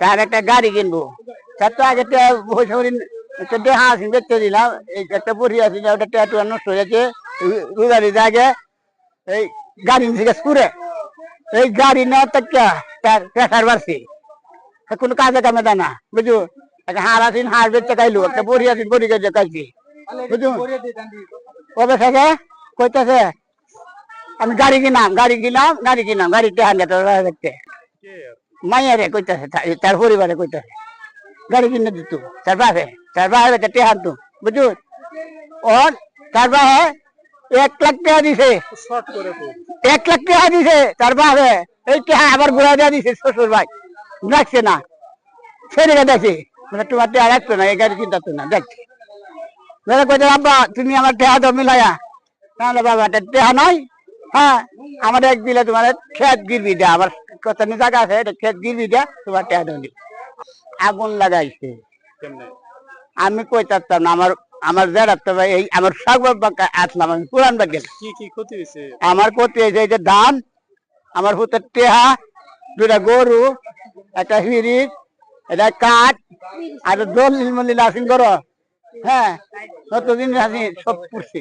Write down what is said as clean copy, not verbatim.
তার একটা গাড়ি কিনবো। তার তো আগে একটা দেহা আছে বেচতে দিলাম, এই একটা পরি আছে ওটা ট্যাটু নষ্ট হয়ে গেছে রোজারি আগে। এই গাড়ি থেকে ঘুরে এই গাড়ি নেওয়ার থেকে তার প্রেশার বাড়ছে, কোনো কাজে কামে দেয় না বুঝু। একটা হাড় আছেন হাড় বেচতে খাইলো, একটা বড়ি আছেন বড়ি গেছে খাইছি বুঝু। কবে থেকে কইতেছে আমি গাড়ি কিনাম গাড়িতে হান্ড্রেড দেখতে মাইয়ারে কইতেছে, তার পরিবারে কইতেছে গাড়ি কিনে দিত তার বাপে টেহান তো বুঝু। ওর তার বাপে 1 লাখ টাকা দিছে, 1 লাখ টাকা দিছে তার বাপে। এই টাকা আবার ঘুরা দেওয়া দিছে শ্বশুর ভাই, রাখছে না ছেড়ে দেখে মানে তোমার টাকা রাখতো না, এই গাড়ি কিনতে না দেখছে। কইতে আব্বা তুমি আমার টাকা দাও মিলাইয়া, তাহলে বাবা টাকা নাই। হ্যাঁ আমার এক দিলে তোমার খেত গিরবি দেয়া, আমার কত জায়গা আছে খেত গিরবি দেয়া, তোমার টাকা দাও। আগুন লাগাইছে, আমি কই থাকতাম না। আমার বেড়াতে ভাই এই আমার সাগর বাঁকা আসলাম, আমি পুরান বাগে। কি ক্ষতি হয়েছে? আমার ক্ষতি হয়েছে এই যে ধান, আমার হুতের টেহা, 2টা গরু, একটা হিরিজ, এটা কাঠ, আর দলিল মলিল আসিন করো। হ্যাঁ কতদিন আসি সব পুষছি।